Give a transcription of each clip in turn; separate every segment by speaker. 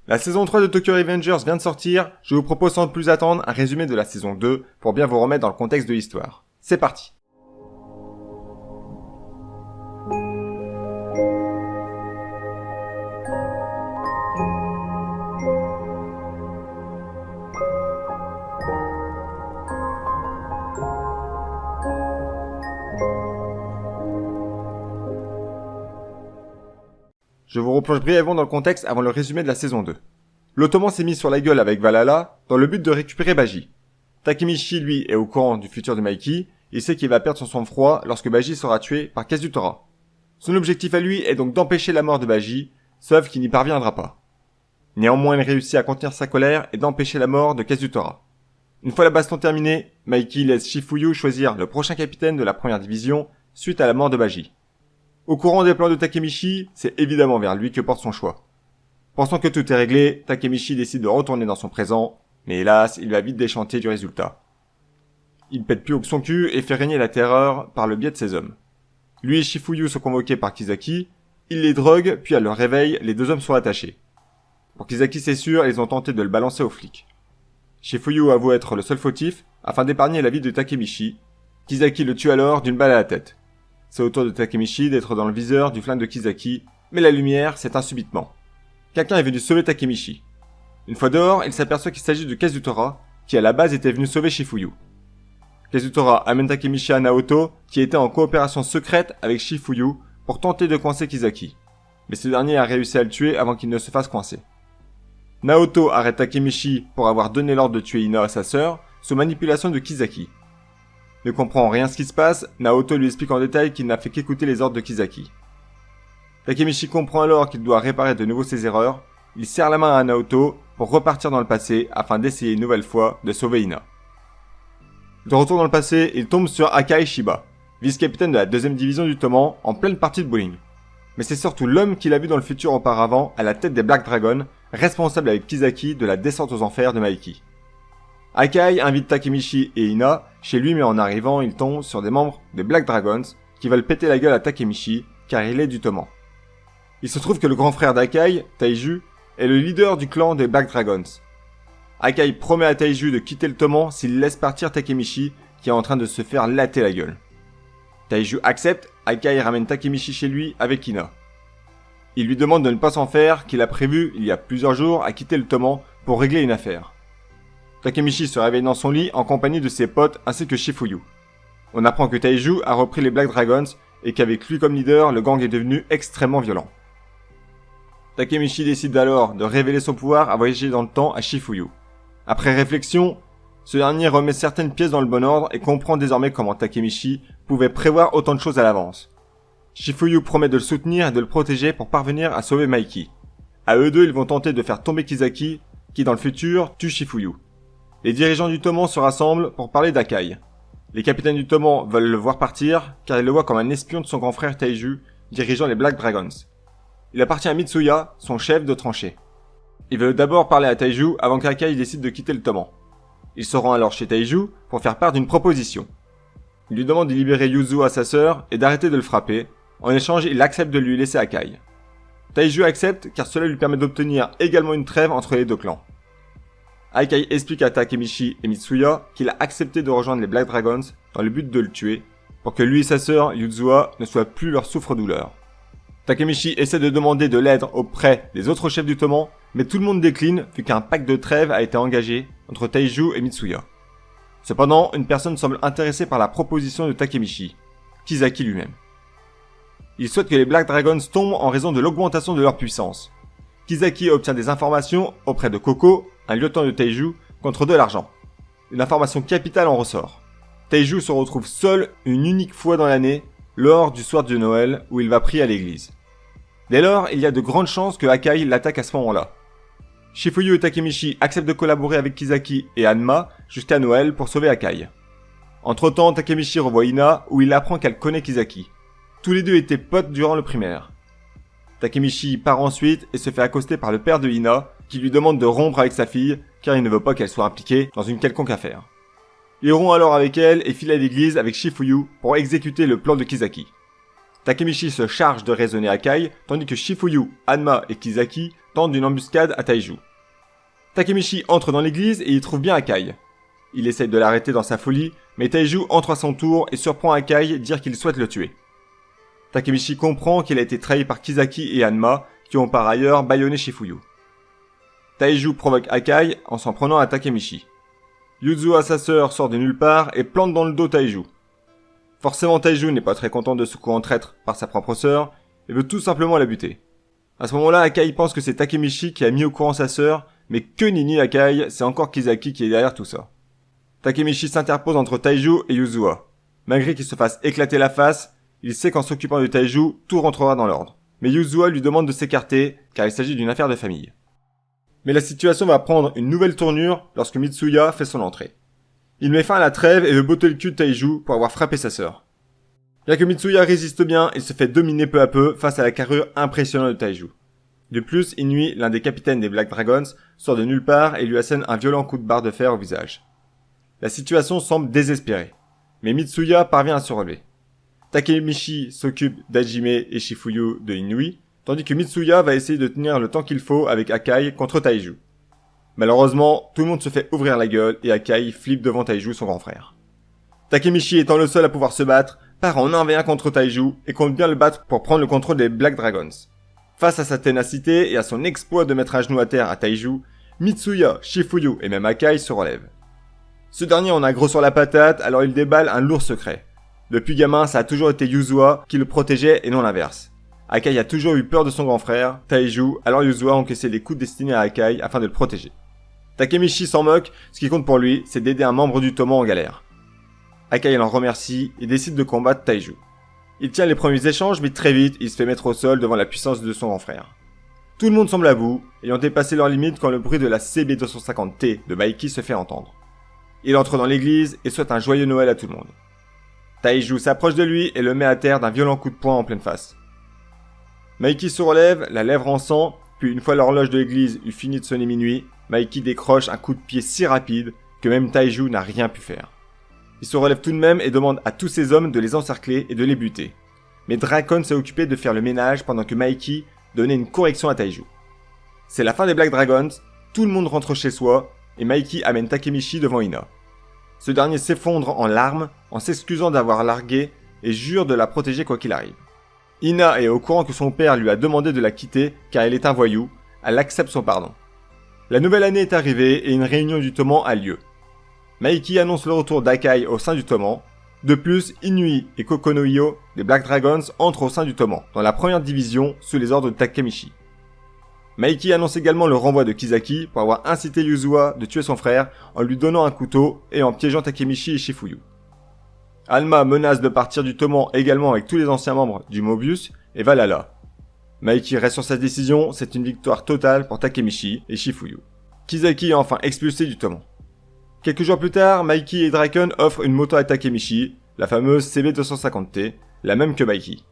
Speaker 1: La saison 3 de Tokyo Revengers vient de sortir, je vous propose sans plus attendre un résumé de la saison 2 pour bien vous remettre dans le contexte de l'histoire. C'est parti. Je vous replonge brièvement dans le contexte avant le résumé de la saison 2. L'Ottoman s'est mis sur la gueule avec Valhalla dans le but de récupérer Baji. Takemichi, lui, est au courant du futur de Mikey, il sait qu'il va perdre son sang-froid lorsque Baji sera tué par Kazutora. Son objectif à lui est donc d'empêcher la mort de Baji, sauf qu'il n'y parviendra pas. Néanmoins, il réussit à contenir sa colère et d'empêcher la mort de Kazutora. Une fois la baston terminée, Mikey laisse Shifuyu choisir le prochain capitaine de la première division suite à la mort de Baji. Au courant des plans de Takemichi, c'est évidemment vers lui que porte son choix. Pensant que tout est réglé, Takemichi décide de retourner dans son présent, mais hélas, il va vite déchanter du résultat. Il pète plus haut que son cul et fait régner la terreur par le biais de ses hommes. Lui et Shifuyu sont convoqués par Kisaki, il les drogue, puis à leur réveil, les deux hommes sont attachés. Pour Kisaki, c'est sûr, ils ont tenté de le balancer aux flics. Shifuyu avoue être le seul fautif, afin d'épargner la vie de Takemichi. Kisaki le tue alors d'une balle à la tête. C'est au tour de Takemichi d'être dans le viseur du flingue de Kisaki, mais la lumière s'éteint subitement. Quelqu'un est venu sauver Takemichi. Une fois dehors, il s'aperçoit qu'il s'agit de Kazutora, qui à la base était venu sauver Shifuyu. Kazutora amène Takemichi à Naoto, qui était en coopération secrète avec Shifuyu pour tenter de coincer Kisaki. Mais ce dernier a réussi à le tuer avant qu'il ne se fasse coincer. Naoto arrête Takemichi pour avoir donné l'ordre de tuer Ina à sa sœur, sous manipulation de Kisaki. Ne comprend rien ce qui se passe, Naoto lui explique en détail qu'il n'a fait qu'écouter les ordres de Kisaki. Takemichi comprend alors qu'il doit réparer de nouveau ses erreurs, il serre la main à Naoto pour repartir dans le passé afin d'essayer une nouvelle fois de sauver Ina. De retour dans le passé, il tombe sur Akai Shiba, vice-capitaine de la 2ème division du Toman en pleine partie de bowling. Mais c'est surtout l'homme qu'il a vu dans le futur auparavant à la tête des Black Dragons, responsable avec Kisaki de la descente aux enfers de Mikey. Akai invite Takemichi et Ina chez lui, mais en arrivant, il tombe sur des membres des Black Dragons qui veulent péter la gueule à Takemichi car il est du Toman. Il se trouve que le grand frère d'Akai, Taiju, est le leader du clan des Black Dragons. Akai promet à Taiju de quitter le Toman s'il laisse partir Takemichi qui est en train de se faire latter la gueule. Taiju accepte, Akai ramène Takemichi chez lui avec Ina. Il lui demande de ne pas s'en faire, qu'il a prévu il y a plusieurs jours à quitter le Toman pour régler une affaire. Takemichi se réveille dans son lit en compagnie de ses potes ainsi que Shifuyu. On apprend que Taiju a repris les Black Dragons et qu'avec lui comme leader, le gang est devenu extrêmement violent. Takemichi décide alors de révéler son pouvoir à voyager dans le temps à Shifuyu. Après réflexion, ce dernier remet certaines pièces dans le bon ordre et comprend désormais comment Takemichi pouvait prévoir autant de choses à l'avance. Shifuyu promet de le soutenir et de le protéger pour parvenir à sauver Mikey. À eux deux, ils vont tenter de faire tomber Kisaki, qui dans le futur tue Shifuyu. Les dirigeants du Toman se rassemblent pour parler d'Akai. Les capitaines du Toman veulent le voir partir, car ils le voient comme un espion de son grand frère Taiju, dirigeant les Black Dragons. Il appartient à Mitsuya, son chef de tranchée. Ils veulent d'abord parler à Taiju avant qu'Akai décide de quitter le Toman. Ils se rendent alors chez Taiju pour faire part d'une proposition. Il lui demande de libérer Yuzu à sa sœur et d'arrêter de le frapper. En échange, il accepte de lui laisser Akai. Taiju accepte car cela lui permet d'obtenir également une trêve entre les deux clans. Akai explique à Takemichi et Mitsuya qu'il a accepté de rejoindre les Black Dragons dans le but de le tuer, pour que lui et sa sœur Yuzua ne soient plus leur souffre-douleur. Takemichi essaie de demander de l'aide auprès des autres chefs du Toman, mais tout le monde décline vu qu'un pacte de trêve a été engagé entre Taiju et Mitsuya. Cependant, une personne semble intéressée par la proposition de Takemichi, Kisaki lui-même. Il souhaite que les Black Dragons tombent en raison de l'augmentation de leur puissance. Kisaki obtient des informations auprès de Koko, un lieutenant de Taiju, contre de l'argent. Une information capitale en ressort. Taiju se retrouve seul une unique fois dans l'année, lors du soir de Noël où il va prier à l'église. Dès lors, il y a de grandes chances que Akai l'attaque à ce moment-là. Shifuyu et Takemichi acceptent de collaborer avec Kisaki et Hanma jusqu'à Noël pour sauver Akai. Entre-temps, Takemichi revoit Ina où il apprend qu'elle connaît Kisaki. Tous les deux étaient potes durant le primaire. Takemichi part ensuite et se fait accoster par le père de Ina qui lui demande de rompre avec sa fille car il ne veut pas qu'elle soit impliquée dans une quelconque affaire. Il rompt alors avec elle et file à l'église avec Shifuyu pour exécuter le plan de Kisaki. Takemichi se charge de raisonner Akai, tandis que Shifuyu, Hanma et Kisaki tentent une embuscade à Taiju. Takemichi entre dans l'église et y trouve bien Akai. Il essaye de l'arrêter dans sa folie, mais Taiju entre à son tour et surprend Akai dire qu'il souhaite le tuer. Takemichi comprend qu'il a été trahi par Kisaki et Hanma, qui ont par ailleurs bâillonné Shifuyu. Taiju provoque Akai en s'en prenant à Takemichi. Yuzua, sa sœur, sort de nulle part et plante dans le dos Taiju. Forcément, Taiju n'est pas très content de ce coup en traître par sa propre sœur et veut tout simplement la buter. À ce moment-là, Akai pense que c'est Takemichi qui a mis au courant sa sœur, mais que nenni Akai, c'est encore Kisaki qui est derrière tout ça. Takemichi s'interpose entre Taiju et Yuzua. Malgré qu'il se fasse éclater la face, il sait qu'en s'occupant de Taiju, tout rentrera dans l'ordre. Mais Yuzua lui demande de s'écarter, car il s'agit d'une affaire de famille. Mais la situation va prendre une nouvelle tournure lorsque Mitsuya fait son entrée. Il met fin à la trêve et veut botter le cul de Taiju pour avoir frappé sa sœur. Bien que Mitsuya résiste bien, il se fait dominer peu à peu face à la carrure impressionnante de Taiju. De plus, Inui, l'un des capitaines des Black Dragons, sort de nulle part et lui assène un violent coup de barre de fer au visage. La situation semble désespérée, mais Mitsuya parvient à se relever. Takemichi s'occupe d'Hajime et Shifuyu de Inui, tandis que Mitsuya va essayer de tenir le temps qu'il faut avec Akai contre Taiju. Malheureusement, tout le monde se fait ouvrir la gueule et Akai flippe devant Taiju, son grand frère. Takemichi étant le seul à pouvoir se battre, part en 1v1 contre Taiju et compte bien le battre pour prendre le contrôle des Black Dragons. Face à sa ténacité et à son exploit de mettre un genou à terre à Taiju, Mitsuya, Shifuyu et même Akai se relèvent. Ce dernier en a gros sur la patate, alors il déballe un lourd secret. Depuis gamin, ça a toujours été Yuzua qui le protégeait et non l'inverse. Akai a toujours eu peur de son grand frère, Taiju, alors Yuzua a encaissé les coups destinés à Akai afin de le protéger. Takemichi s'en moque, ce qui compte pour lui, c'est d'aider un membre du Toman en galère. Akai l'en remercie et décide de combattre Taiju. Il tient les premiers échanges, mais très vite, il se fait mettre au sol devant la puissance de son grand frère. Tout le monde semble à bout, ayant dépassé leurs limites quand le bruit de la CB250T de Maiki se fait entendre. Il entre dans l'église et souhaite un joyeux Noël à tout le monde. Taiju s'approche de lui et le met à terre d'un violent coup de poing en pleine face. Maiki se relève, la lèvre en sang, puis une fois l'horloge de l'église eut fini de sonner minuit, Maiki décroche un coup de pied si rapide que même Taiju n'a rien pu faire. Il se relève tout de même et demande à tous ses hommes de les encercler et de les buter. Mais Dracon s'est occupé de faire le ménage pendant que Maiki donnait une correction à Taiju. C'est la fin des Black Dragons, tout le monde rentre chez soi, et Maiki amène Takemichi devant Ina. Ce dernier s'effondre en larmes en s'excusant d'avoir largué et jure de la protéger quoi qu'il arrive. Ina est au courant que son père lui a demandé de la quitter car elle est un voyou, elle accepte son pardon. La nouvelle année est arrivée et une réunion du Toman a lieu. Maiki annonce le retour d'Akai au sein du Toman. De plus, Inui et Kokonohyo des Black Dragons entrent au sein du Toman, dans la première division sous les ordres de Takemichi. Maiki annonce également le renvoi de Kisaki pour avoir incité Yuzua de tuer son frère en lui donnant un couteau et en piégeant Takemichi et Shifuyu. Hanma menace de partir du Toman également avec tous les anciens membres du Mobius et Valhalla. Maiki reste sur sa décision, c'est une victoire totale pour Takemichi et Shifuyu. Kisaki est enfin expulsé du Toman. Quelques jours plus tard, Maiki et Draken offrent une moto à Takemichi, la fameuse CB250T, la même que Maiki.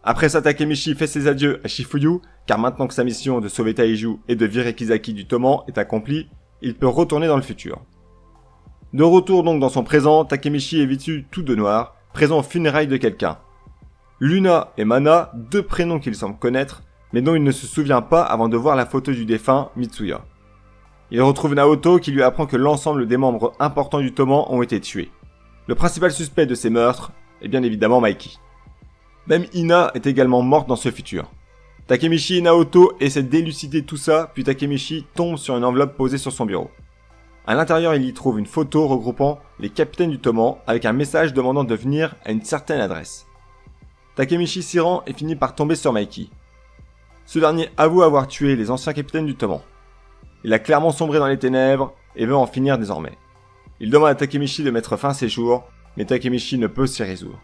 Speaker 1: Après ça, Takemichi fait ses adieux à Shifuyu, car maintenant que sa mission de sauver Taiju et de virer Kisaki du Toman est accomplie, il peut retourner dans le futur. De retour donc dans son présent, Takemichi est vêtu tout de noir, présent aux funérailles de quelqu'un. Luna et Mana, deux prénoms qu'il semble connaître, mais dont il ne se souvient pas avant de voir la photo du défunt Mitsuya. Il retrouve Naoto qui lui apprend que l'ensemble des membres importants du Toman ont été tués. Le principal suspect de ces meurtres est bien évidemment Maiki. Même Ina est également morte dans ce futur. Takemichi et Naoto essaient d'élucider tout ça, puis Takemichi tombe sur une enveloppe posée sur son bureau. À l'intérieur, il y trouve une photo regroupant les capitaines du Toman avec un message demandant de venir à une certaine adresse. Takemichi s'y rend et finit par tomber sur Maiki. Ce dernier avoue avoir tué les anciens capitaines du Toman. Il a clairement sombré dans les ténèbres et veut en finir désormais. Il demande à Takemichi de mettre fin à ses jours, mais Takemichi ne peut s'y résoudre.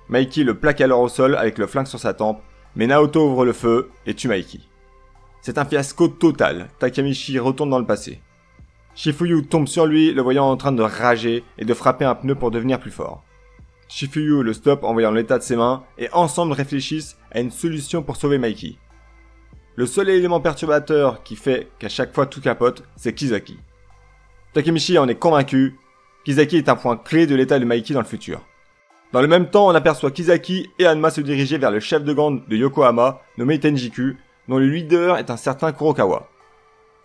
Speaker 1: Maiki le plaque alors au sol avec le flingue sur sa tempe, mais Naoto ouvre le feu et tue Maiki. C'est un fiasco total, Takemichi retourne dans le passé. Shifuyu tombe sur lui, le voyant en train de rager et de frapper un pneu pour devenir plus fort. Shifuyu le stoppe en voyant l'état de ses mains et ensemble réfléchissent à une solution pour sauver Maiki. Le seul élément perturbateur qui fait qu'à chaque fois tout capote, c'est Kisaki. Takemichi en est convaincu, Kisaki est un point clé de l'état de Maiki dans le futur. Dans le même temps, on aperçoit Kisaki et Hanma se diriger vers le chef de gang de Yokohama, nommé Tenjiku, dont le leader est un certain Kurokawa.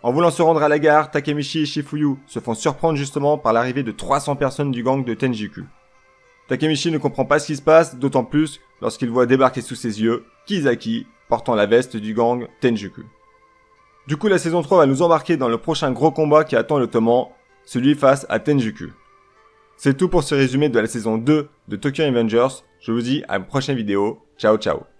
Speaker 1: En voulant se rendre à la gare, Takemichi et Shifuyu se font surprendre justement par l'arrivée de 300 personnes du gang de Tenjiku. Takemichi ne comprend pas ce qui se passe, d'autant plus lorsqu'il voit débarquer sous ses yeux Kisaki, portant la veste du gang Tenjiku. Du coup, la saison 3 va nous embarquer dans le prochain gros combat qui attend l'Ottoman, celui face à Tenjiku. C'est tout pour ce résumé de la saison 2 de Tokyo Revengers. Je vous dis à une prochaine vidéo. Ciao ciao.